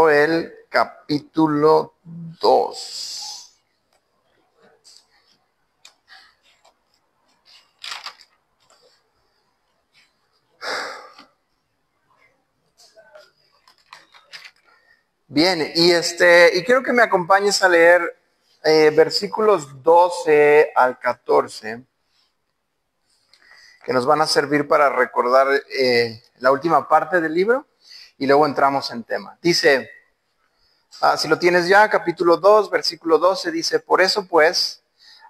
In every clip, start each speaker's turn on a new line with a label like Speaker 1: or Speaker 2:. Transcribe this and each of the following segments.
Speaker 1: Joel capítulo 2. Bien, y quiero que me acompañes a leer versículos 12 al 14, que nos van a servir para recordar la última parte del libro, y luego entramos en tema. Dice, si lo tienes ya, capítulo 2, versículo 12, dice, por eso pues,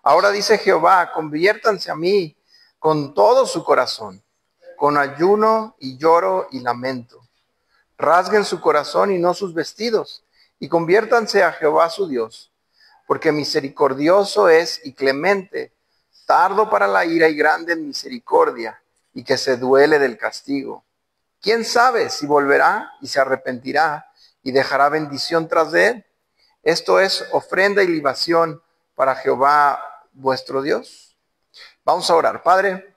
Speaker 1: ahora dice Jehová, conviértanse a mí con todo su corazón, con ayuno y lloro y lamento. Rasguen su corazón y no sus vestidos, y conviértanse a Jehová su Dios, porque misericordioso es y clemente, tardo para la ira y grande en misericordia, y que se duele del castigo. ¿Quién sabe si volverá y se arrepentirá y dejará bendición tras de él? Esto es ofrenda y libación para Jehová vuestro Dios. Vamos a orar. Padre,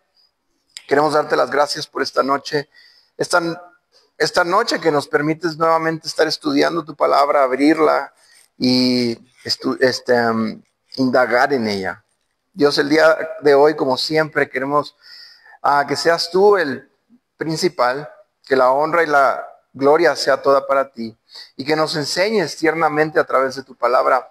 Speaker 1: queremos darte las gracias por esta noche, esta noche que nos permites nuevamente estar estudiando tu palabra, abrirla y indagar en ella. Dios, el día de hoy, como siempre, queremos que seas tú el principal, que la honra y la gloria sea toda para ti, y que nos enseñes tiernamente a través de tu palabra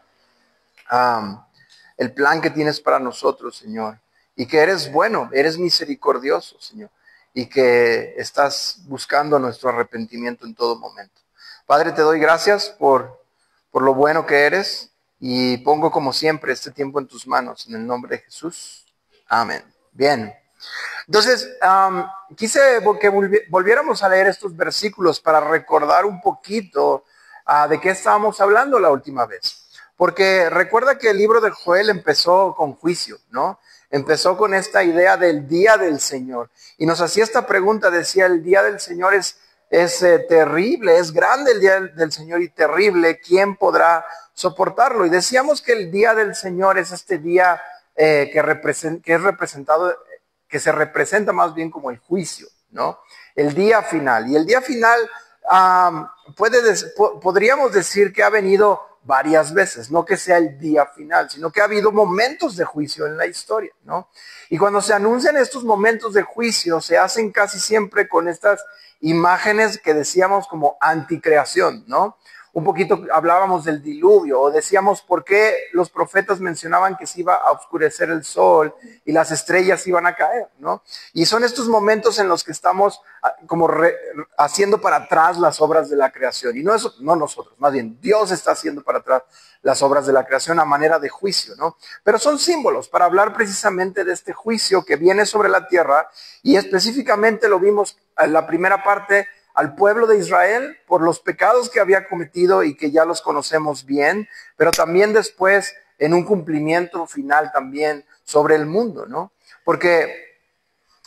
Speaker 1: el plan que tienes para nosotros, Señor, y que eres bueno, eres misericordioso, Señor, y que estás buscando nuestro arrepentimiento en todo momento. Padre, te doy gracias por lo bueno que eres, y pongo como siempre este tiempo en tus manos, en el nombre de Jesús. Amén. Bien. Entonces, quise que volviéramos a leer estos versículos para recordar un poquito de qué estábamos hablando la última vez. Porque recuerda que el libro de Joel empezó con juicio, ¿no? Empezó con esta idea del día del Señor. Y nos hacía esta pregunta, decía, el día del Señor es terrible, es grande el día del Señor y terrible. ¿Quién podrá soportarlo? Y decíamos que el día del Señor es este día que es representado, que se representa más bien como el juicio, ¿no? El día final. Y el día final podríamos decir que ha venido varias veces, no que sea el día final, sino que ha habido momentos de juicio en la historia, ¿no? Y cuando se anuncian estos momentos de juicio, se hacen casi siempre con estas imágenes que decíamos como anticreación, ¿no? Un poquito hablábamos del diluvio, o decíamos por qué los profetas mencionaban que se iba a oscurecer el sol y las estrellas iban a caer, ¿no? Y son estos momentos en los que estamos como haciendo para atrás las obras de la creación. Y no nosotros, más bien Dios está haciendo para atrás las obras de la creación a manera de juicio, ¿no? Pero son símbolos para hablar precisamente de este juicio que viene sobre la tierra, y específicamente lo vimos en la primera parte al pueblo de Israel por los pecados que había cometido y que ya los conocemos bien, pero también después en un cumplimiento final también sobre el mundo, ¿no? Porque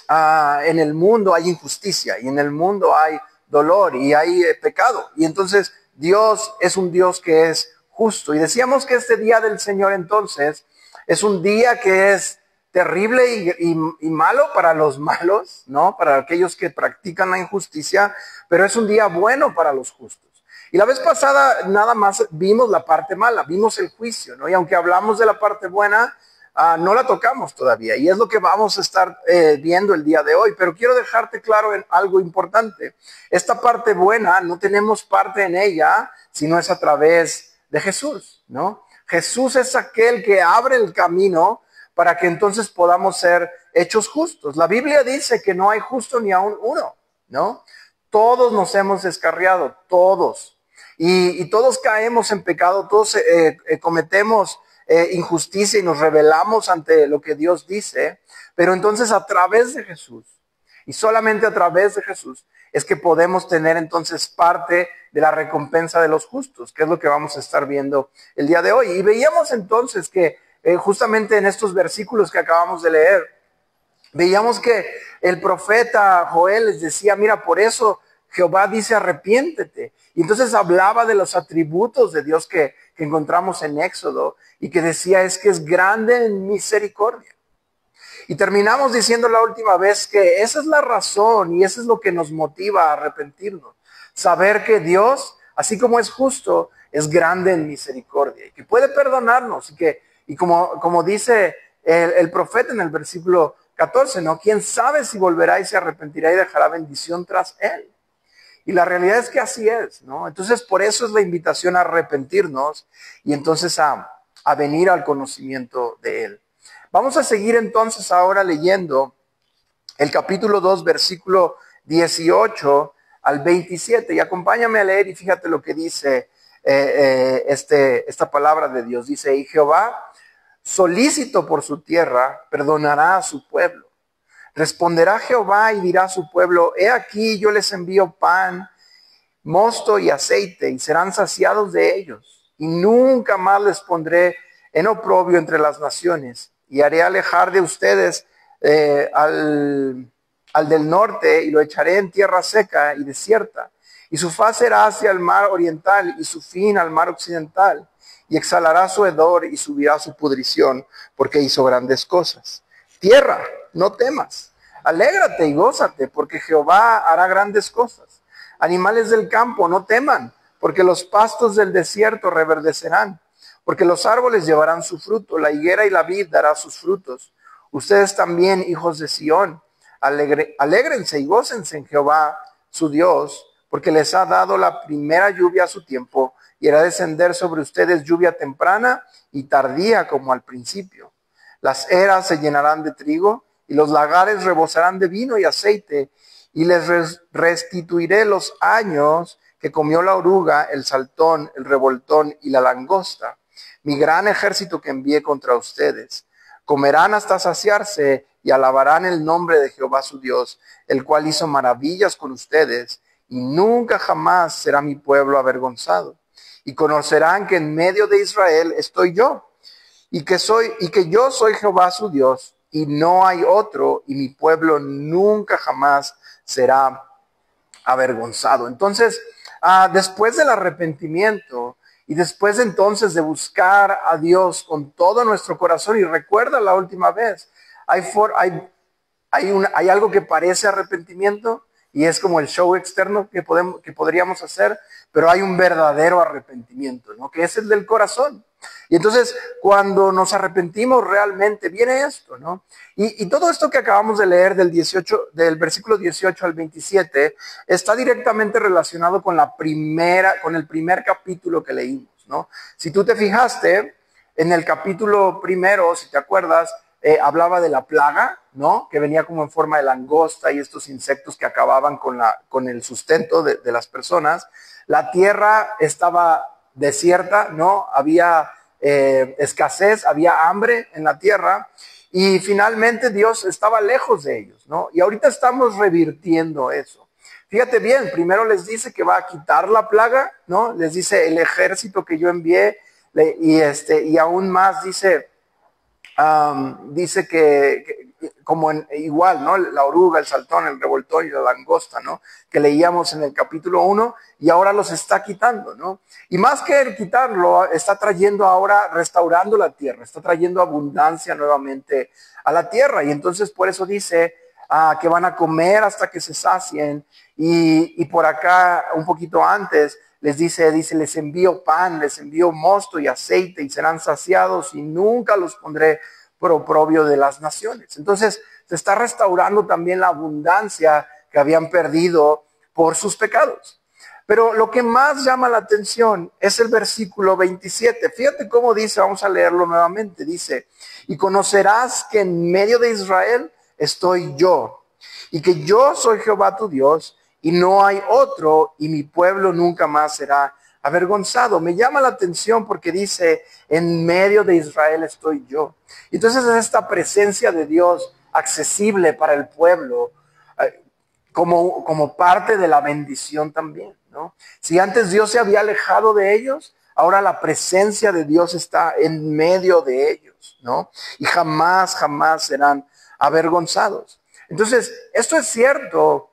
Speaker 1: en el mundo hay injusticia y en el mundo hay dolor y hay pecado, y entonces Dios es un Dios que es justo. Y decíamos que este día del Señor entonces es un día que es terrible y malo para los malos, ¿no? Para aquellos que practican la injusticia, pero es un día bueno para los justos. Y la vez pasada nada más vimos la parte mala, vimos el juicio, ¿no? Y aunque hablamos de la parte buena, no la tocamos todavía, y es lo que vamos a estar viendo el día de hoy. Pero quiero dejarte claro en algo importante. Esta parte buena no tenemos parte en ella, sino es a través de Jesús, ¿no? Jesús es aquel que abre el camino para que entonces podamos ser hechos justos. La Biblia dice que no hay justo ni aun uno, ¿no? Todos nos hemos descarriado, todos. Y todos caemos en pecado, todos cometemos injusticia y nos rebelamos ante lo que Dios dice. Pero entonces a través de Jesús, y solamente a través de Jesús, es que podemos tener entonces parte de la recompensa de los justos, que es lo que vamos a estar viendo el día de hoy. Y veíamos entonces que justamente en estos versículos que acabamos de leer, veíamos que el profeta Joel les decía, mira, por eso Jehová dice arrepiéntete. Y entonces hablaba de los atributos de Dios que encontramos en Éxodo, y que decía es que es grande en misericordia. Y terminamos diciendo la última vez que esa es la razón y eso es lo que nos motiva a arrepentirnos. Saber que Dios, así como es justo, es grande en misericordia, y que puede perdonarnos, y como dice el profeta en el versículo 14, ¿no? ¿Quién sabe si volverá y se arrepentirá y dejará bendición tras él? Y la realidad es que así es, ¿no? Entonces, por eso es la invitación a arrepentirnos y entonces a venir al conocimiento de él. Vamos a seguir entonces ahora leyendo el capítulo 2, versículo 18 al 27. Y acompáñame a leer y fíjate lo que dice esta palabra de Dios. Dice, y Jehová, solícito por su tierra, perdonará a su pueblo. Responderá Jehová y dirá a su pueblo, he aquí yo les envío pan, mosto y aceite, y serán saciados de ellos. Y nunca más les pondré en oprobio entre las naciones, y haré alejar de ustedes al del norte, y lo echaré en tierra seca y desierta. Y su faz será hacia el mar oriental, y su fin al mar occidental. Y exhalará su hedor y subirá su pudrición, porque hizo grandes cosas. Tierra, no temas. Alégrate y gózate, porque Jehová hará grandes cosas. Animales del campo, no teman, porque los pastos del desierto reverdecerán, porque los árboles llevarán su fruto, la higuera y la vid dará sus frutos. Ustedes también, hijos de Sión, alégrense y gócense en Jehová, su Dios, porque les ha dado la primera lluvia a su tiempo, y hará descender sobre ustedes lluvia temprana y tardía como al principio. Las eras se llenarán de trigo, y los lagares rebosarán de vino y aceite, y les restituiré los años que comió la oruga, el saltón, el revoltón y la langosta, mi gran ejército que envié contra ustedes. Comerán hasta saciarse y alabarán el nombre de Jehová su Dios, el cual hizo maravillas con ustedes, y nunca jamás será mi pueblo avergonzado. Y conocerán que en medio de Israel estoy yo, y que yo soy Jehová su Dios, y no hay otro, y mi pueblo nunca jamás será avergonzado. Entonces, después del arrepentimiento y después entonces de buscar a Dios con todo nuestro corazón, y recuerda la última vez, hay algo que parece arrepentimiento y es como el show externo que podríamos hacer, pero hay un verdadero arrepentimiento, ¿no? Que es el del corazón. Y entonces, cuando nos arrepentimos realmente, viene esto, ¿no? Y todo esto que acabamos de leer del versículo 18 al 27, está directamente relacionado con el primer capítulo que leímos, ¿no? Si tú te fijaste, en el capítulo primero, si te acuerdas, hablaba de la plaga, ¿no? Que venía como en forma de langosta y estos insectos que acababan con el sustento de las personas. La tierra estaba desierta, ¿no? Había escasez, había hambre en la tierra, y finalmente Dios estaba lejos de ellos, ¿no? Y ahorita estamos revirtiendo eso. Fíjate bien, primero les dice que va a quitar la plaga, ¿no? Les dice el ejército que yo envié, y aún más dice que como igual, ¿no? La oruga, el saltón, el revoltón y la langosta, ¿no? Que leíamos en el capítulo 1, y ahora los está quitando, ¿no? Y más que el quitarlo, está trayendo ahora, restaurando la tierra, está trayendo abundancia nuevamente a la tierra. Y entonces por eso dice que van a comer hasta que se sacien. Y por acá, un poquito antes, dice, les envío pan, les envío mosto y aceite, y serán saciados, y nunca los pondré por oprobio de las naciones. Entonces, se está restaurando también la abundancia que habían perdido por sus pecados. Pero lo que más llama la atención es el versículo 27. Fíjate cómo dice, vamos a leerlo nuevamente. Dice, y conocerás que en medio de Israel estoy yo, y que yo soy Jehová tu Dios, y no hay otro, y mi pueblo nunca más será avergonzado. Me llama la atención porque dice, en medio de Israel estoy yo. Entonces es esta presencia de Dios accesible para el pueblo, como parte de la bendición también, ¿no? Si antes Dios se había alejado de ellos, ahora la presencia de Dios está en medio de ellos, ¿no? Y jamás serán avergonzados. Entonces, esto es cierto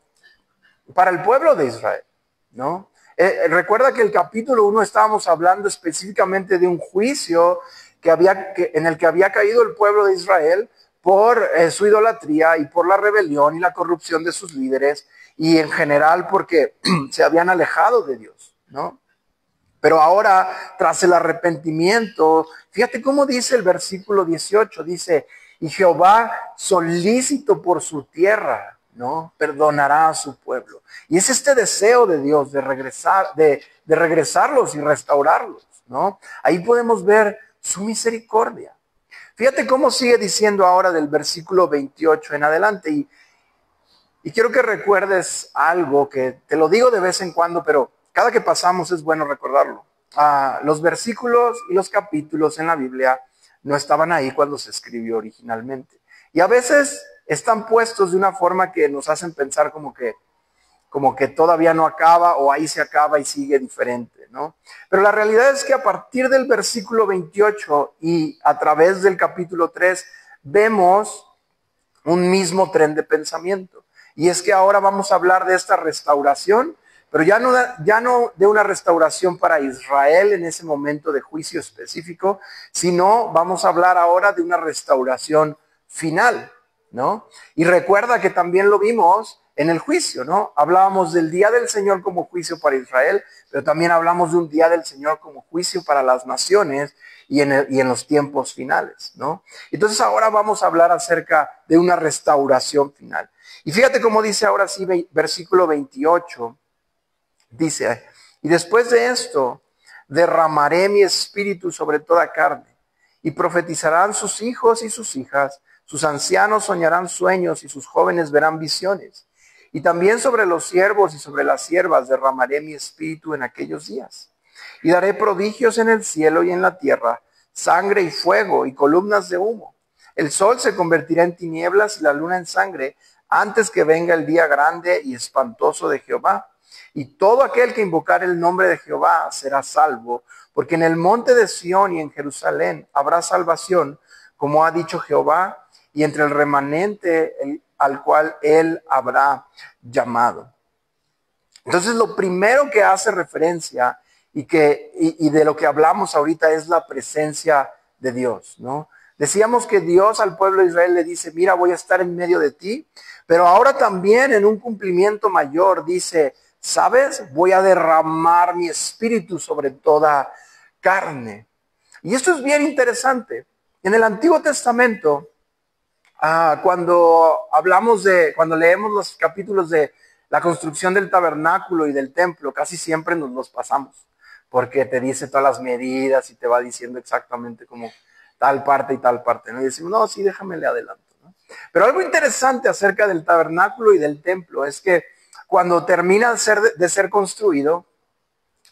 Speaker 1: para el pueblo de Israel, ¿no? Recuerda que el capítulo 1 estábamos hablando específicamente de un juicio en el que había caído el pueblo de Israel por su idolatría y por la rebelión y la corrupción de sus líderes, y en general porque se habían alejado de Dios, ¿no? Pero ahora, tras el arrepentimiento, fíjate cómo dice el versículo 18, dice, y Jehová, solícito por su tierra, ¿no? Perdonará a su pueblo. Y es este deseo de Dios de regresar, de regresarlos y restaurarlos, ¿no? Ahí podemos ver su misericordia. Fíjate cómo sigue diciendo ahora del versículo 28 en adelante. Y quiero que recuerdes algo que te lo digo de vez en cuando, pero cada que pasamos es bueno recordarlo. Los versículos y los capítulos en la Biblia no estaban ahí cuando se escribió originalmente. Y a veces están puestos de una forma que nos hacen pensar como que todavía no acaba o ahí se acaba y sigue diferente, ¿no? Pero la realidad es que a partir del versículo 28 y a través del capítulo 3 vemos un mismo tren de pensamiento. Y es que ahora vamos a hablar de esta restauración, pero ya no de una restauración para Israel en ese momento de juicio específico, sino vamos a hablar ahora de una restauración final, ¿no? Y recuerda que también lo vimos en el juicio, ¿no? Hablábamos del día del Señor como juicio para Israel, pero también hablamos de un día del Señor como juicio para las naciones y en los tiempos finales, ¿no? Entonces ahora vamos a hablar acerca de una restauración final. Y fíjate cómo dice ahora sí, versículo 28, dice, y después de esto, derramaré mi espíritu sobre toda carne, y profetizarán sus hijos y sus hijas, sus ancianos soñarán sueños y sus jóvenes verán visiones. Y también sobre los siervos y sobre las siervas derramaré mi espíritu en aquellos días. Y daré prodigios en el cielo y en la tierra, sangre y fuego y columnas de humo. El sol se convertirá en tinieblas y la luna en sangre, antes que venga el día grande y espantoso de Jehová. Y todo aquel que invocar el nombre de Jehová será salvo, porque en el monte de Sión y en Jerusalén habrá salvación, como ha dicho Jehová, y entre el remanente al cual él habrá llamado. Entonces lo primero que hace referencia y de lo que hablamos ahorita es la presencia de Dios, ¿no? Decíamos que Dios al pueblo de Israel le dice, mira, voy a estar en medio de ti, pero ahora también en un cumplimiento mayor dice, ¿sabes? Voy a derramar mi espíritu sobre toda carne. Y esto es bien interesante. En el Antiguo Testamento, cuando leemos los capítulos de la construcción del tabernáculo y del templo, casi siempre nos los pasamos, porque te dice todas las medidas y te va diciendo exactamente como tal parte y tal parte, ¿no? Y decimos, no, sí, déjame le adelanto, ¿no? Pero algo interesante acerca del tabernáculo y del templo es que cuando termina de ser construido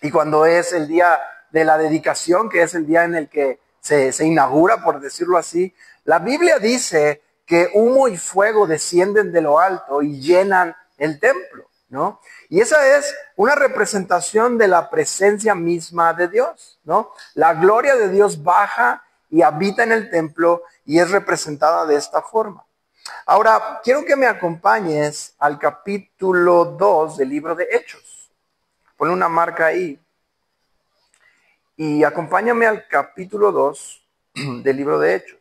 Speaker 1: y cuando es el día de la dedicación, que es el día en el que se inaugura, por decirlo así, la Biblia dice que humo y fuego descienden de lo alto y llenan el templo, ¿no? Y esa es una representación de la presencia misma de Dios, ¿no? La gloria de Dios baja y habita en el templo y es representada de esta forma. Ahora, quiero que me acompañes al capítulo 2 del libro de Hechos. Ponle una marca ahí. Y acompáñame al capítulo 2 del libro de Hechos.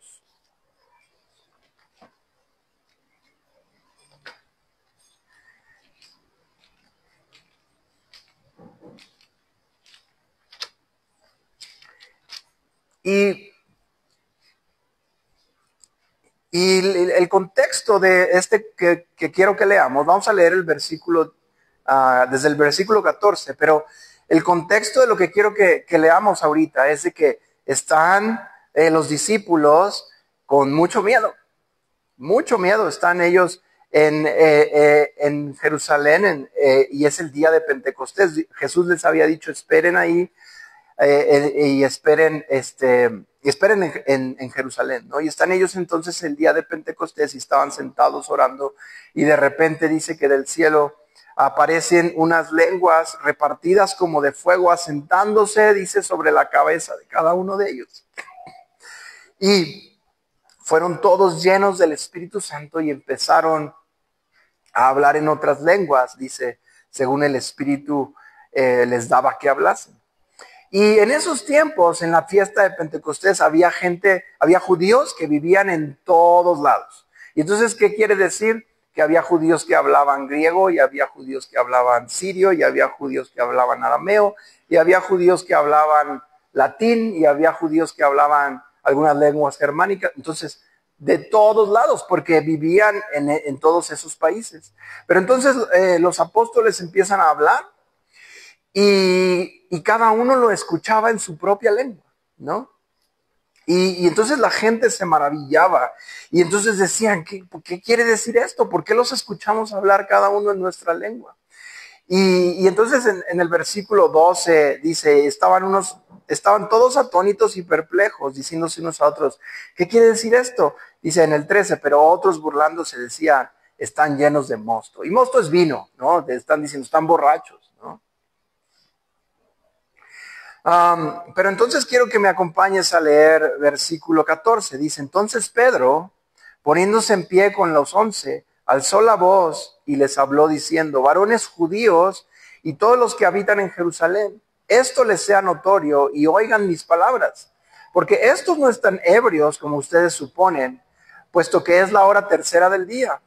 Speaker 1: Y el contexto de este que quiero que leamos, vamos a leer el versículo, desde el versículo 14, pero el contexto de lo que quiero que leamos ahorita es de que están los discípulos con mucho miedo, están ellos en Jerusalén y es el día de Pentecostés. Jesús les había dicho, esperen ahí y esperen en Jerusalén, ¿no? Y están ellos entonces el día de Pentecostés y estaban sentados orando y de repente dice que del cielo aparecen unas lenguas repartidas como de fuego asentándose, dice, sobre la cabeza de cada uno de ellos. Y fueron todos llenos del Espíritu Santo y empezaron a hablar en otras lenguas, dice, según el Espíritu les daba que hablasen. Y en esos tiempos, en la fiesta de Pentecostés, había judíos que vivían en todos lados. Y entonces, ¿qué quiere decir? que había judíos que hablaban griego, y había judíos que hablaban sirio, y había judíos que hablaban arameo, y había judíos que hablaban latín, y había judíos que hablaban algunas lenguas germánicas. Entonces, de todos lados, porque vivían en todos esos países. Pero entonces los apóstoles empiezan a hablar y cada uno lo escuchaba en su propia lengua, ¿no? Y entonces la gente se maravillaba y entonces decían, ¿qué quiere decir esto? ¿Por qué los escuchamos hablar cada uno en nuestra lengua? Y entonces en el versículo 12 dice, estaban todos atónitos y perplejos, diciéndose unos a otros, ¿qué quiere decir esto? Dice en el 13, pero otros burlándose decían, están llenos de mosto. Y mosto es vino, ¿no? Están diciendo, están borrachos, ¿no? Pero entonces quiero que me acompañes a leer versículo 14. Dice, entonces Pedro, poniéndose en pie con los 11, alzó la voz y les habló diciendo, varones judíos y todos los que habitan en Jerusalén, esto les sea notorio y oigan mis palabras, porque estos no están ebrios como ustedes suponen, puesto que es la hora tercera del día.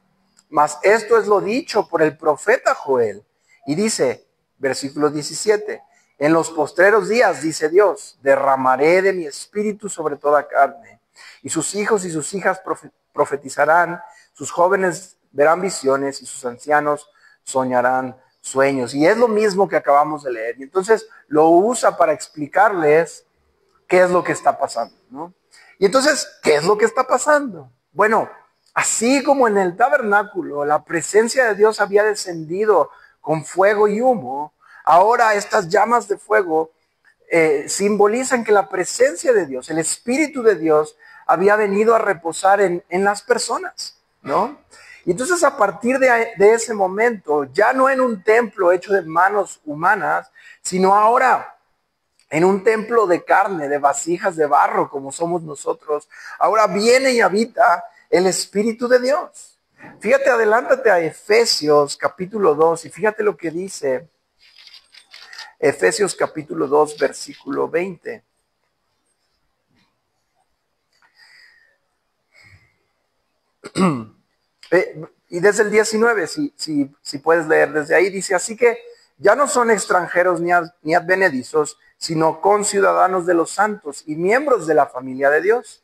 Speaker 1: Mas esto es lo dicho por el profeta Joel. Y dice, versículo 17, en los postreros días, dice Dios, derramaré de mi espíritu sobre toda carne, y sus hijos y sus hijas profetizarán, sus jóvenes verán visiones y sus ancianos soñarán sueños. Y es lo mismo que acabamos de leer. Y entonces lo usa para explicarles qué es lo que está pasando, ¿no? Y entonces, ¿qué es lo que está pasando? Bueno, así como en el tabernáculo la presencia de Dios había descendido con fuego y humo, ahora estas llamas de fuego simbolizan que la presencia de Dios, el Espíritu de Dios, había venido a reposar en las personas, ¿no? Y entonces a partir de ese momento, ya no en un templo hecho de manos humanas, sino ahora en un templo de carne, de vasijas de barro, como somos nosotros, ahora viene y habita el Espíritu de Dios. Fíjate, adelántate a Efesios capítulo 2 y fíjate lo que dice Efesios capítulo 2, versículo 20. Y desde el 19, si puedes leer desde ahí, dice, así que ya no son extranjeros ni advenedizos, sino conciudadanos de los santos y miembros de la familia de Dios,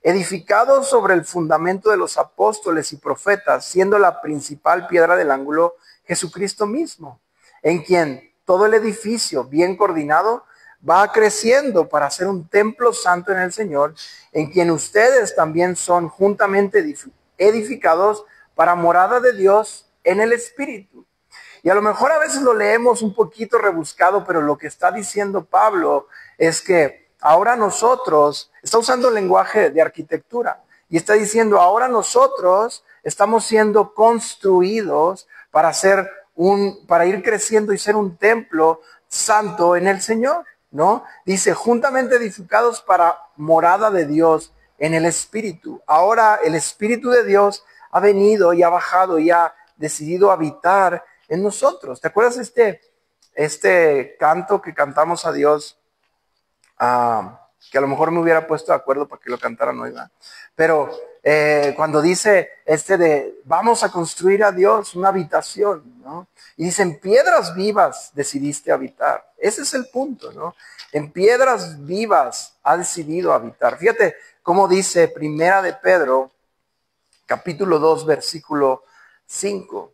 Speaker 1: edificados sobre el fundamento de los apóstoles y profetas, siendo la principal piedra del ángulo Jesucristo mismo, en quien todo el edificio bien coordinado va creciendo para ser un templo santo en el Señor, en quien ustedes también son juntamente edificados para morada de Dios en el Espíritu. Y a lo mejor a veces lo leemos un poquito rebuscado, pero lo que está diciendo Pablo es que ahora nosotros, está usando el lenguaje de arquitectura, y está diciendo, ahora nosotros estamos siendo construidos para ir creciendo y ser un templo santo en el Señor, ¿no? Dice, juntamente edificados para morada de Dios en el Espíritu. Ahora el Espíritu de Dios ha venido y ha bajado y ha decidido habitar en nosotros. ¿Te acuerdas este canto que cantamos a Dios? Que a lo mejor me hubiera puesto de acuerdo para que lo cantaran hoy, ¿verdad? Pero cuando dice vamos a construir a Dios una habitación, ¿no? Y dicen, piedras vivas decidiste habitar. Ese es el punto, ¿no? En piedras vivas ha decidido habitar. Fíjate cómo dice Primera de Pedro, capítulo 2, versículo 5.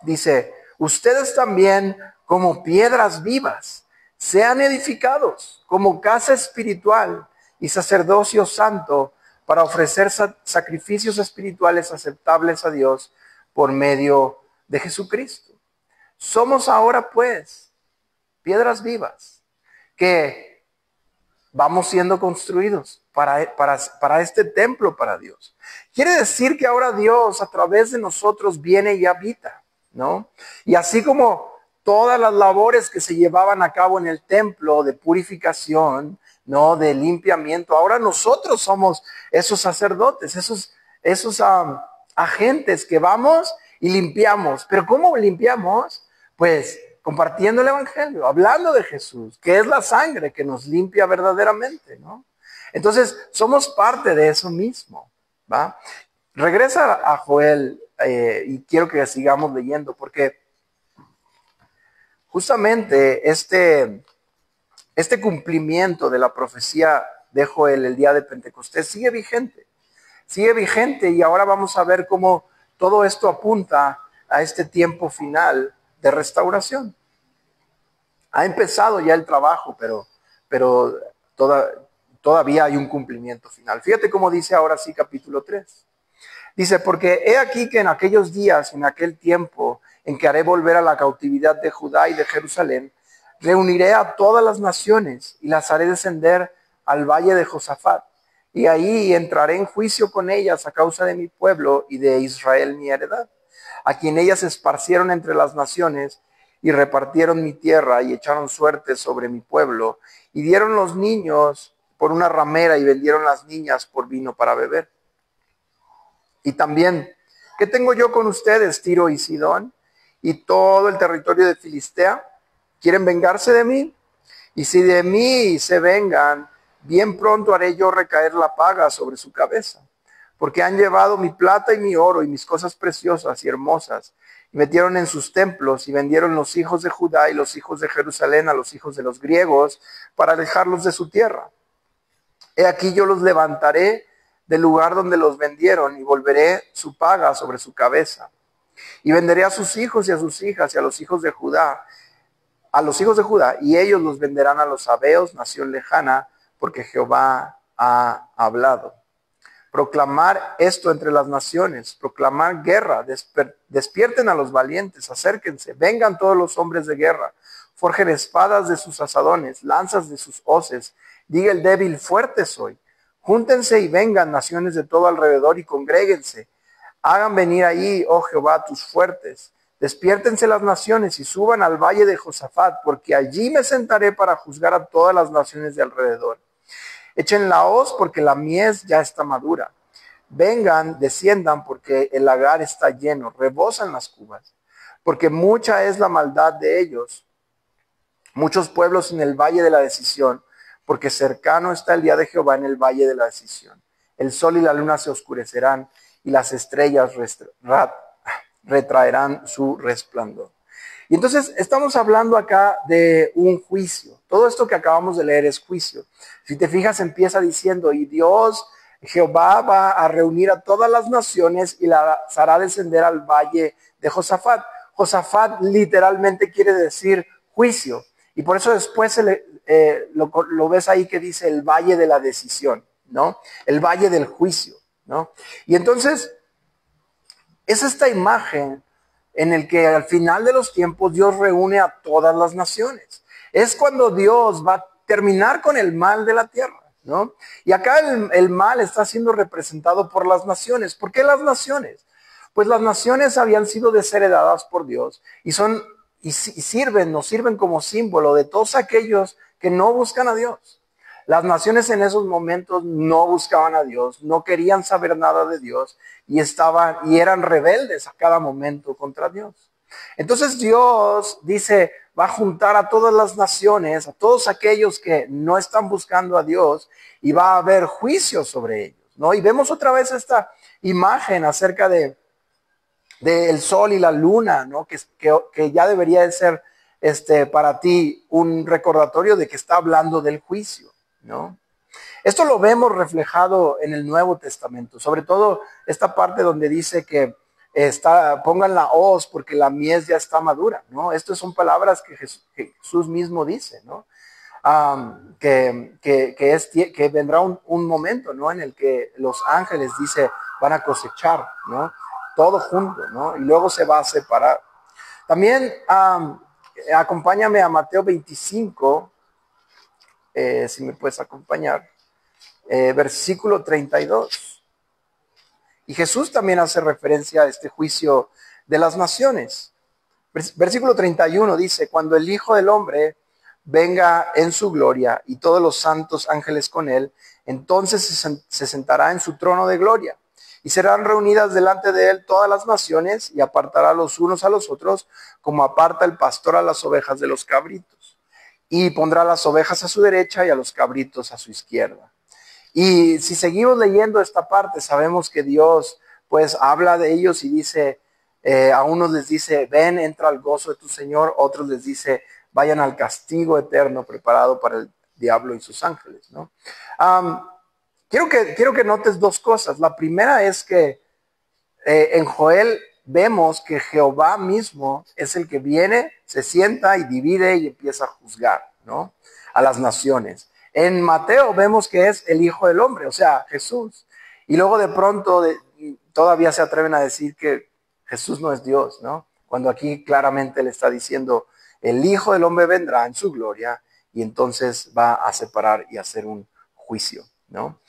Speaker 1: Dice, ustedes también como piedras vivas sean edificados como casa espiritual y sacerdocio santo para ofrecer sacrificios espirituales aceptables a Dios por medio de Jesucristo. Somos ahora pues piedras vivas que vamos siendo construidos para este templo para Dios. Quiere decir que ahora Dios a través de nosotros viene y habita, ¿no? Y así como todas las labores que se llevaban a cabo en el templo de purificación, ¿no? De limpiamiento, ahora nosotros somos esos sacerdotes, esos agentes que vamos y limpiamos. ¿Pero cómo limpiamos? Pues compartiendo el evangelio, hablando de Jesús, que es la sangre que nos limpia verdaderamente, ¿no? Entonces, somos parte de eso mismo, ¿va? Regresa a Joel, y quiero que sigamos leyendo, porque justamente este cumplimiento de la profecía de Joel el día de Pentecostés sigue vigente, y ahora vamos a ver cómo todo esto apunta a este tiempo final de restauración. Ha empezado ya el trabajo, pero todavía hay un cumplimiento final. Fíjate cómo dice ahora sí capítulo 3. Dice, porque he aquí que en aquellos días, en aquel tiempo, en que haré volver a la cautividad de Judá y de Jerusalén, reuniré a todas las naciones y las haré descender al valle de Josafat. Y ahí entraré en juicio con ellas a causa de mi pueblo y de Israel mi heredad, a quien ellas esparcieron entre las naciones y repartieron mi tierra y echaron suerte sobre mi pueblo y dieron los niños por una ramera y vendieron las niñas por vino para beber. Y también, ¿qué tengo yo con ustedes, Tiro y Sidón, y todo el territorio de Filistea? ¿Quieren vengarse de mí? Y si de mí se vengan, bien pronto haré yo recaer la paga sobre su cabeza. Porque han llevado mi plata y mi oro y mis cosas preciosas y hermosas, y metieron en sus templos y vendieron los hijos de Judá y los hijos de Jerusalén a los hijos de los griegos para alejarlos de su tierra. He aquí yo los levantaré del lugar donde los vendieron y volveré su paga sobre su cabeza. Y venderé a sus hijos y a sus hijas y a los hijos de Judá, y ellos los venderán a los sabeos, nación lejana, porque Jehová ha hablado. Proclamar esto entre las naciones, proclamar guerra, despierten a los valientes, acérquense, vengan todos los hombres de guerra, forjen espadas de sus asadones, lanzas de sus hoces, diga el débil, fuerte soy. Júntense y vengan naciones de todo alrededor y congréguense. Hagan venir ahí, oh Jehová, tus fuertes. Despiértense las naciones y suban al valle de Josafat, porque allí me sentaré para juzgar a todas las naciones de alrededor. Echen la hoz porque la mies ya está madura. Vengan, desciendan porque el lagar está lleno, rebosan las cubas, porque mucha es la maldad de ellos. Muchos pueblos en el valle de la decisión, porque cercano está el día de Jehová en el valle de la decisión. El sol y la luna se oscurecerán y las estrellas retraerán su resplandor. Y entonces estamos hablando acá de un juicio. Todo esto que acabamos de leer es juicio. Si te fijas, empieza diciendo, y Dios, Jehová, va a reunir a todas las naciones y las hará descender al valle de Josafat. Josafat literalmente quiere decir juicio. Y por eso después lo ves ahí que dice el valle de la decisión, ¿no? El valle del juicio, ¿no? Y entonces es esta imagen en el que al final de los tiempos Dios reúne a todas las naciones. Es cuando Dios va a terminar con el mal de la tierra, ¿no? Y acá el mal está siendo representado por las naciones. ¿Por qué las naciones? Pues las naciones habían sido desheredadas por Dios y nos sirven como símbolo de todos aquellos que no buscan a Dios. Las naciones en esos momentos no buscaban a Dios, no querían saber nada de Dios y eran rebeldes a cada momento contra Dios. Entonces Dios dice, va a juntar a todas las naciones, a todos aquellos que no están buscando a Dios, y va a haber juicio sobre ellos, ¿no? Y vemos otra vez esta imagen acerca del sol y la luna, ¿no? Que ya debería de ser para ti un recordatorio de que está hablando del juicio, ¿no? Esto lo vemos reflejado en el Nuevo Testamento, sobre todo esta parte donde dice que pongan la hoz porque la mies ya está madura, ¿no? Estas son palabras que Jesús mismo dice, ¿no? Que vendrá un momento, ¿no? En el que los ángeles, dice, van a cosechar, ¿no? Todo junto, ¿no? Y luego se va a separar. También acompáñame a Mateo 25, si me puedes acompañar, versículo 32. Y Jesús también hace referencia a este juicio de las naciones. Versículo 31 dice, cuando el Hijo del Hombre venga en su gloria y todos los santos ángeles con él, entonces se sentará en su trono de gloria. Y serán reunidas delante de él todas las naciones y apartará los unos a los otros como aparta el pastor a las ovejas de los cabritos. Y pondrá las ovejas a su derecha y a los cabritos a su izquierda. Y si seguimos leyendo esta parte, sabemos que Dios pues habla de ellos y dice, a unos les dice, ven, entra al gozo de tu Señor, otros les dice, vayan al castigo eterno preparado para el diablo y sus ángeles, ¿no? Quiero que notes dos cosas. La primera es que en Joel vemos que Jehová mismo es el que viene, se sienta y divide y empieza a juzgar, ¿no? A las naciones. En Mateo vemos que es el Hijo del Hombre, o sea, Jesús. Y luego de pronto todavía se atreven a decir que Jesús no es Dios, ¿no? Cuando aquí claramente le está diciendo, el Hijo del Hombre vendrá en su gloria y entonces va a separar y hacer un juicio, ¿no?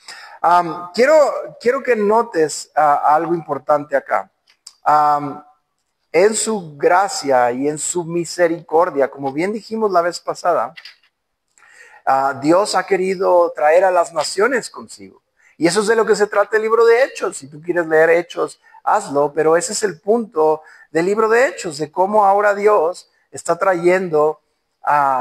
Speaker 1: Quiero que notes algo importante acá. En su gracia y en su misericordia, como bien dijimos la vez pasada, Dios ha querido traer a las naciones consigo. Y eso es de lo que se trata el libro de Hechos. Si tú quieres leer Hechos, hazlo, pero ese es el punto del libro de Hechos, de cómo ahora Dios está trayendo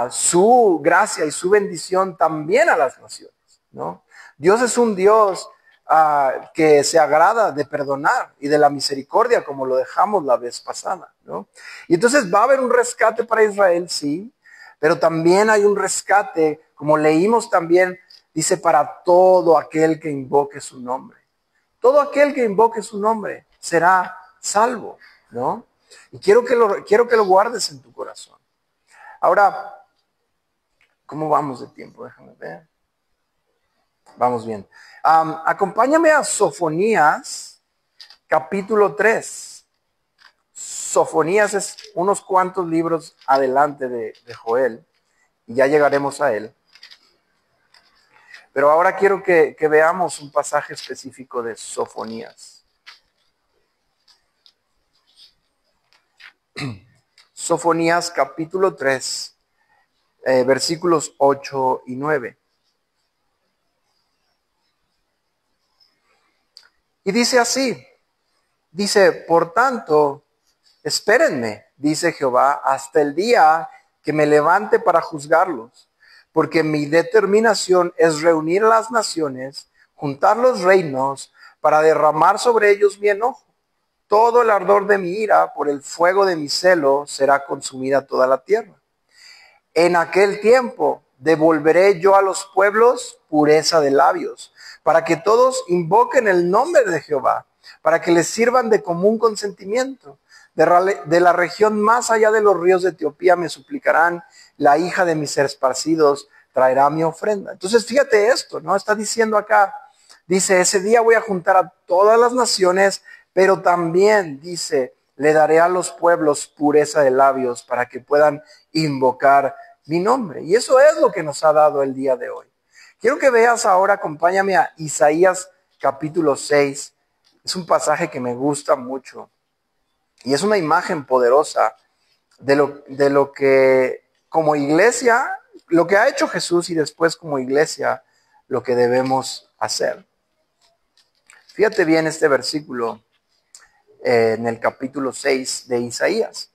Speaker 1: su gracia y su bendición también a las naciones, ¿no? Dios es un Dios que se agrada de perdonar y de la misericordia, como lo dejamos la vez pasada, ¿no? Y entonces va a haber un rescate para Israel, sí, pero también hay un rescate, como leímos también, dice, para todo aquel que invoque su nombre. Todo aquel que invoque su nombre será salvo, ¿no? Y quiero que lo guardes en tu corazón. Ahora, ¿cómo vamos de tiempo? Déjame ver. Vamos bien. Acompáñame a Sofonías, capítulo 3. Sofonías es unos cuantos libros adelante de Joel, y ya llegaremos a él. Pero ahora quiero que veamos un pasaje específico de Sofonías. Sofonías capítulo 3, versículos 8 y 9. Y dice así, dice, por tanto, espérenme, dice Jehová, hasta el día que me levante para juzgarlos, porque mi determinación es reunir a las naciones, juntar los reinos, para derramar sobre ellos mi enojo. Todo el ardor de mi ira, por el fuego de mi celo, será consumida toda la tierra. En aquel tiempo devolveré yo a los pueblos pureza de labios, para que todos invoquen el nombre de Jehová, para que les sirvan de común consentimiento. De la región más allá de los ríos de Etiopía me suplicarán, la hija de mis esparcidos traerá mi ofrenda. Entonces fíjate esto, ¿no? Está diciendo acá, dice, ese día voy a juntar a todas las naciones, pero también, dice, le daré a los pueblos pureza de labios para que puedan invocar mi nombre. Y eso es lo que nos ha dado el día de hoy. Quiero que veas ahora, acompáñame a Isaías capítulo 6. Es un pasaje que me gusta mucho. Y es una imagen poderosa de lo que como iglesia, lo que ha hecho Jesús y después como iglesia, lo que debemos hacer. Fíjate bien este versículo en el capítulo 6 de Isaías.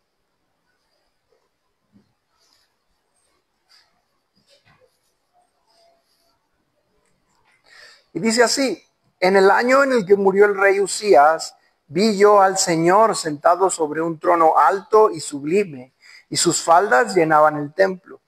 Speaker 1: Y dice así, en el año en el que murió el rey Usías, vi yo al Señor sentado sobre un trono alto y sublime, y sus faldas llenaban el templo.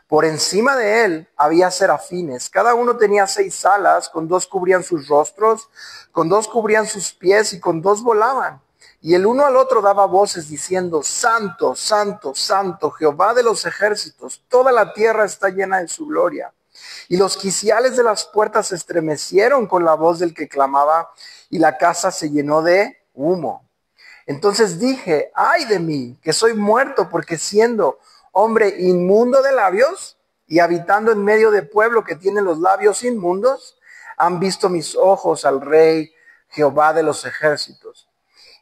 Speaker 1: Por encima de él había serafines, cada uno tenía 6 alas, con 2 cubrían sus rostros, con 2 cubrían sus pies y con 2 volaban. Y el uno al otro daba voces diciendo, Santo, Santo, Santo, Jehová de los ejércitos, toda la tierra está llena de su gloria. Y los quiciales de las puertas se estremecieron con la voz del que clamaba, y la casa se llenó de humo. Entonces dije, ay de mí, que soy muerto, porque siendo hombre inmundo de labios y habitando en medio de pueblo que tiene los labios inmundos, han visto mis ojos al Rey Jehová de los ejércitos.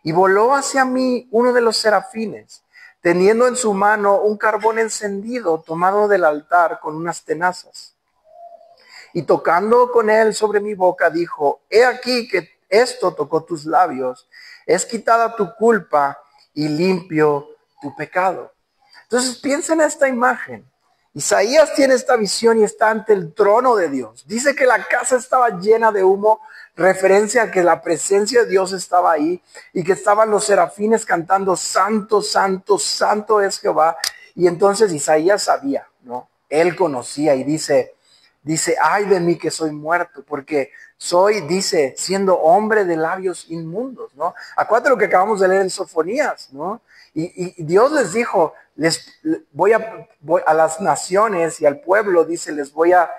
Speaker 1: Y voló hacia mí uno de los serafines, teniendo en su mano un carbón encendido tomado del altar con unas tenazas. Y tocando con él sobre mi boca, dijo, he aquí que esto tocó tus labios, es quitada tu culpa y limpio tu pecado. Entonces piensa en esta imagen. Isaías tiene esta visión y está ante el trono de Dios. Dice que la casa estaba llena de humo, referencia a que la presencia de Dios estaba ahí y que estaban los serafines cantando, Santo, Santo, Santo es Jehová. Y entonces Isaías sabía, ¿no? Él conocía y dice, ay de mí que soy muerto, porque soy, dice, siendo hombre de labios inmundos, ¿no? Acuérdate lo que acabamos de leer en Sofonías, ¿no? Y Dios les dijo, voy a las naciones y al pueblo, dice, les voy a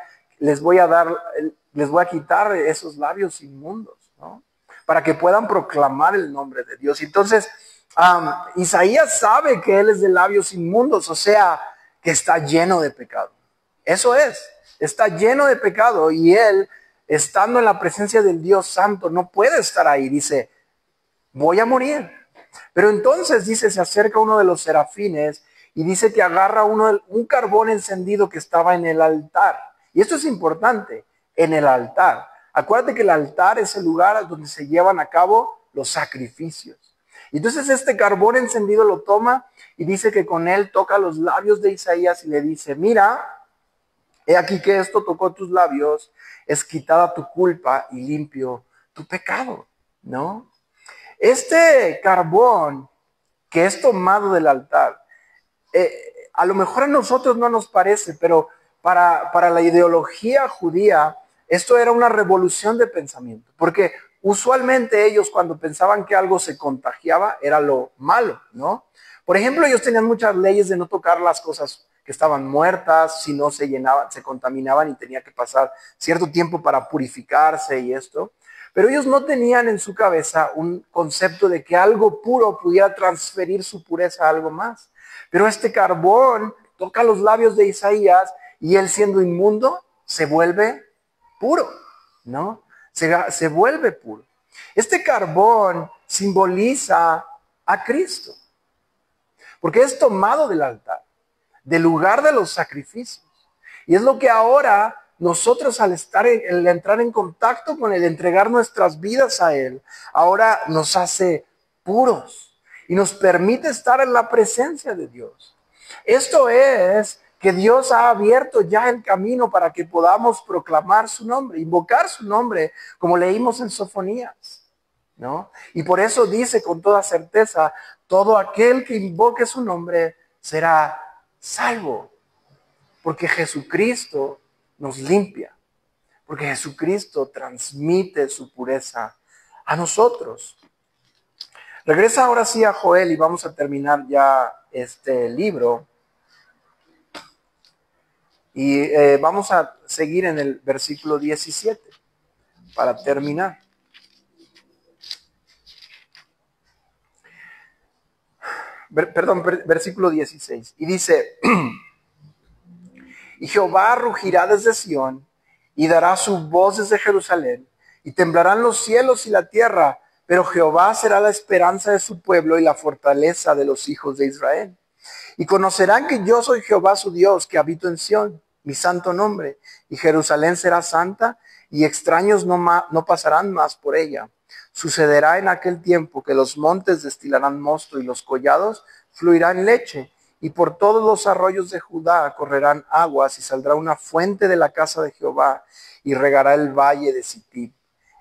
Speaker 1: quitar esos labios inmundos, ¿no? Para que puedan proclamar el nombre de Dios. Entonces, Isaías sabe que él es de labios inmundos, o sea, que está lleno de pecado. Eso está lleno de pecado y él, estando en la presencia del Dios Santo, no puede estar ahí. Dice, voy a morir. Pero entonces, dice, se acerca uno de los serafines y dice que agarra un carbón encendido que estaba en el altar. Y esto es importante, en el altar. Acuérdate que el altar es el lugar donde se llevan a cabo los sacrificios. Y entonces este carbón encendido lo toma y dice que con él toca los labios de Isaías y le dice, mira, he aquí que esto tocó tus labios, es quitada tu culpa y limpio tu pecado, ¿no? Este carbón que es tomado del altar, a lo mejor a nosotros no nos parece, pero para la ideología judía, esto era una revolución de pensamiento, porque usualmente ellos cuando pensaban que algo se contagiaba era lo malo, ¿no? Por ejemplo, ellos tenían muchas leyes de no tocar las cosas que estaban muertas, si no se llenaban, se contaminaban y tenía que pasar cierto tiempo para purificarse y esto. Pero ellos no tenían en su cabeza un concepto de que algo puro pudiera transferir su pureza a algo más. Pero este carbón toca los labios de Isaías y él siendo inmundo se vuelve puro, ¿no? Se vuelve puro. Este carbón simboliza a Cristo, porque es tomado del altar, del lugar de los sacrificios. Y es lo que ahora nosotros al entrar en contacto con Él, entregar nuestras vidas a Él, ahora nos hace puros y nos permite estar en la presencia de Dios. Esto es que Dios ha abierto ya el camino para que podamos proclamar su nombre, invocar su nombre, como leímos en Sofonías, ¿no? Y por eso dice con toda certeza, todo aquel que invoque su nombre será salvo, porque Jesucristo nos limpia, porque Jesucristo transmite su pureza a nosotros. Regresa ahora sí a Joel y vamos a terminar ya este libro. Y vamos a seguir en el versículo 17 para terminar. Versículo 16. Y dice, y Jehová rugirá desde Sión y dará su voz desde Jerusalén y temblarán los cielos y la tierra, pero Jehová será la esperanza de su pueblo y la fortaleza de los hijos de Israel. Y conocerán que yo soy Jehová su Dios, que habito en Sión, mi santo nombre, y Jerusalén será santa, y extraños no pasarán más por ella. Sucederá en aquel tiempo que los montes destilarán mosto y los collados fluirán leche, y por todos los arroyos de Judá correrán aguas, y saldrá una fuente de la casa de Jehová, y regará el valle de Sittim.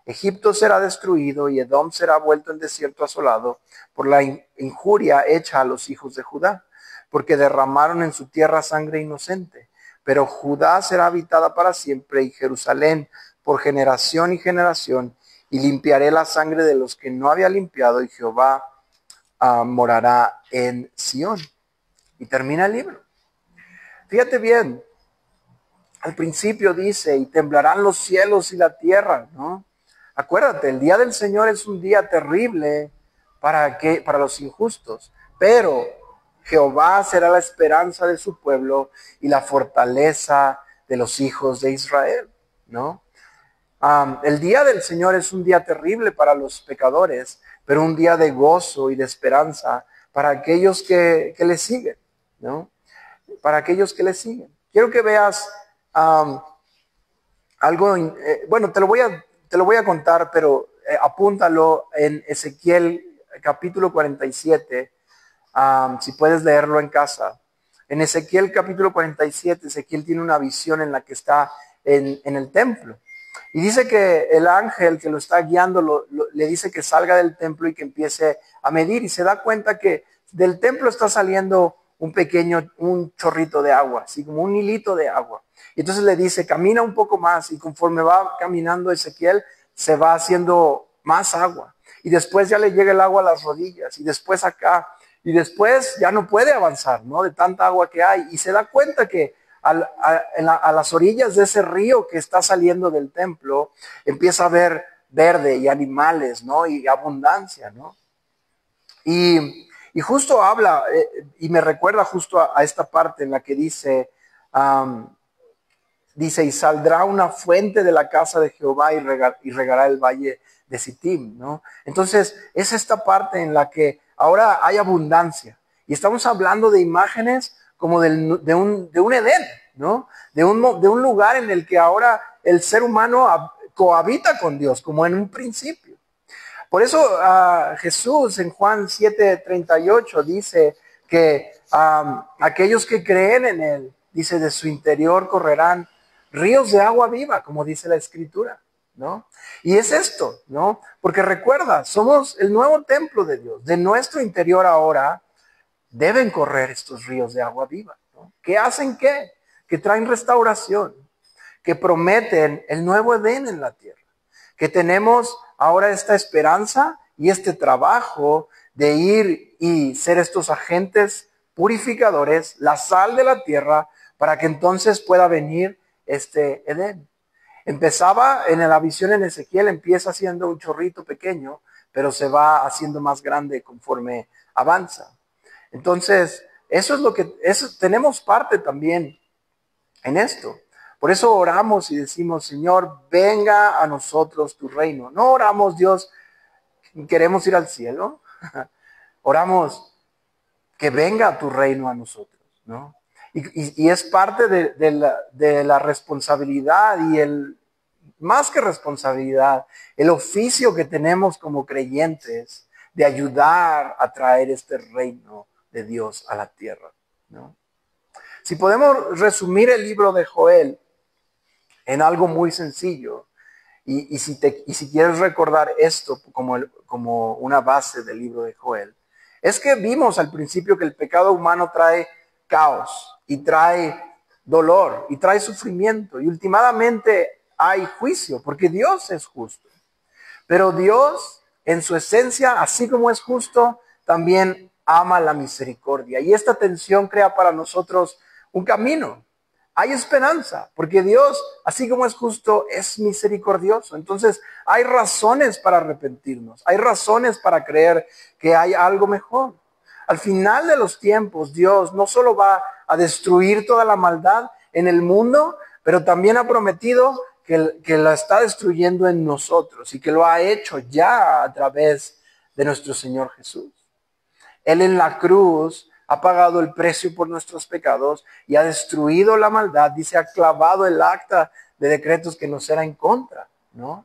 Speaker 1: Egipto será destruido, y Edom será vuelto en desierto asolado, por la injuria hecha a los hijos de Judá, porque derramaron en su tierra sangre inocente. Pero Judá será habitada para siempre, y Jerusalén por generación y generación, y limpiaré la sangre de los que no había limpiado, y Jehová morará en Sión. Y termina el libro. Fíjate bien, al principio dice, y temblarán los cielos y la tierra, ¿no? Acuérdate, el día del Señor es un día terrible para los injustos, pero Jehová será la esperanza de su pueblo y la fortaleza de los hijos de Israel, ¿no? El día del Señor es un día terrible para los pecadores, pero un día de gozo y de esperanza para aquellos que le siguen, ¿no? Para aquellos que le siguen. Quiero que veas algo, bueno, te lo voy a contar, pero apúntalo en Ezequiel capítulo 47, si puedes leerlo en casa. en Ezequiel capítulo 47, Ezequiel tiene una visión en la que está en el templo. Y dice que el ángel que lo está guiando le dice que salga del templo y que empiece a medir. Y se da cuenta que del templo está saliendo un chorrito de agua, así como un hilito de agua. Y entonces le dice, camina un poco más. Y conforme va caminando Ezequiel, se va haciendo más agua. Y después ya le llega el agua a las rodillas. Y después acá. Y después ya no puede avanzar, ¿no? De tanta agua que hay. Y se da cuenta que a las orillas de ese río que está saliendo del templo, empieza a ver verde y animales, ¿no? Y abundancia, ¿no? Y justo habla, y me recuerda justo a esta parte en la que dice, y saldrá una fuente de la casa de Jehová y regará el valle de Sittim, ¿no? Entonces, es esta parte en la que ahora hay abundancia. Y estamos hablando de imágenes como de un Edén, ¿no? De un lugar en el que ahora el ser humano cohabita con Dios, como en un principio. Por eso Jesús en Juan 7:38 dice que aquellos que creen en Él, dice, de su interior correrán ríos de agua viva, como dice la Escritura, ¿no? Y es esto, ¿no? Porque recuerda, somos el nuevo templo de Dios. De nuestro interior ahora deben correr estos ríos de agua viva, ¿no? ¿Qué hacen qué? Que traen restauración, que prometen el nuevo Edén en la tierra, que tenemos ahora esta esperanza y este trabajo de ir y ser estos agentes purificadores, la sal de la tierra, para que entonces pueda venir este Edén. Empezaba en la visión en Ezequiel, empieza siendo un chorrito pequeño, pero se va haciendo más grande conforme avanza. Entonces, tenemos parte también en esto. Por eso oramos y decimos, Señor, venga a nosotros tu reino. No oramos, Dios, queremos ir al cielo. Oramos que venga tu reino a nosotros, ¿no? Y es parte de la responsabilidad y más que responsabilidad, el oficio que tenemos como creyentes de ayudar a traer este reino de Dios a la tierra, ¿no? Si podemos resumir el libro de Joel en algo muy sencillo, y si quieres recordar esto como una base del libro de Joel, es que vimos al principio que el pecado humano trae caos y trae dolor y trae sufrimiento y últimamente hay juicio porque Dios es justo. Pero Dios en su esencia, así como es justo, también ama la misericordia. Y esta tensión crea para nosotros un camino. Hay esperanza, porque Dios, así como es justo, es misericordioso. Entonces, hay razones para arrepentirnos. Hay razones para creer que hay algo mejor. Al final de los tiempos, Dios no solo va a destruir toda la maldad en el mundo, pero también ha prometido que la está destruyendo en nosotros y que lo ha hecho ya a través de nuestro Señor Jesús. Él en la cruz ha pagado el precio por nuestros pecados y ha destruido la maldad. Dice, ha clavado el acta de decretos que nos era en contra, ¿no?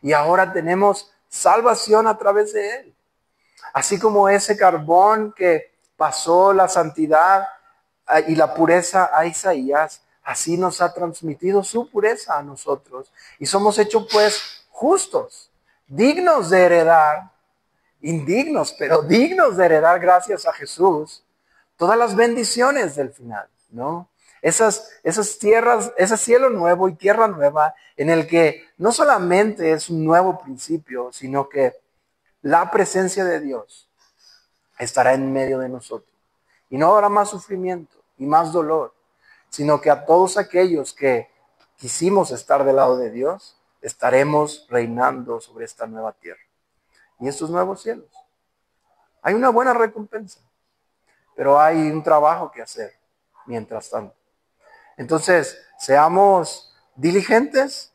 Speaker 1: Y ahora tenemos salvación a través de Él. Así como ese carbón que pasó la santidad y la pureza a Isaías, así nos ha transmitido su pureza a nosotros. Y somos hechos pues justos, dignos de heredar, indignos, pero dignos de heredar gracias a Jesús, todas las bendiciones del final, ¿no? Esas tierras, ese cielo nuevo y tierra nueva en el que no solamente es un nuevo principio, sino que la presencia de Dios estará en medio de nosotros. Y no habrá más sufrimiento y más dolor, sino que a todos aquellos que quisimos estar del lado de Dios, estaremos reinando sobre esta nueva tierra y estos nuevos cielos. Hay una buena recompensa, pero hay un trabajo que hacer mientras tanto. Entonces, seamos diligentes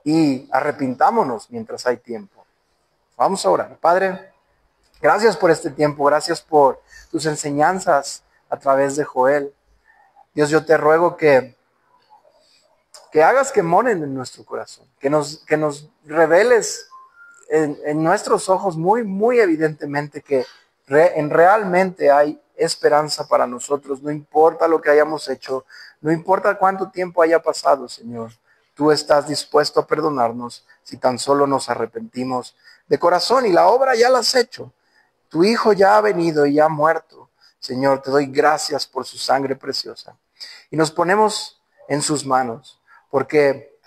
Speaker 1: y arrepintámonos mientras hay tiempo. Vamos a orar. Padre, gracias por este tiempo, gracias por tus enseñanzas a través de Joel. Dios, yo te ruego que hagas que moren en nuestro corazón, que nos reveles en nuestros ojos muy, muy evidentemente que realmente hay esperanza para nosotros, no importa lo que hayamos hecho, no importa cuánto tiempo haya pasado, Señor. Tú estás dispuesto a perdonarnos si tan solo nos arrepentimos de corazón y la obra ya la has hecho. Tu Hijo ya ha venido y ya ha muerto. Señor, te doy gracias por su sangre preciosa. Y nos ponemos en sus manos, porque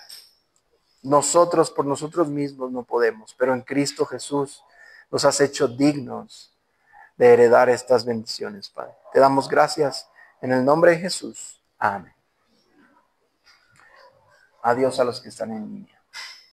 Speaker 1: nosotros por nosotros mismos no podemos, pero en Cristo Jesús nos has hecho dignos de heredar estas bendiciones, Padre. Te damos gracias en el nombre de Jesús. Amén. Adiós a los que están en línea.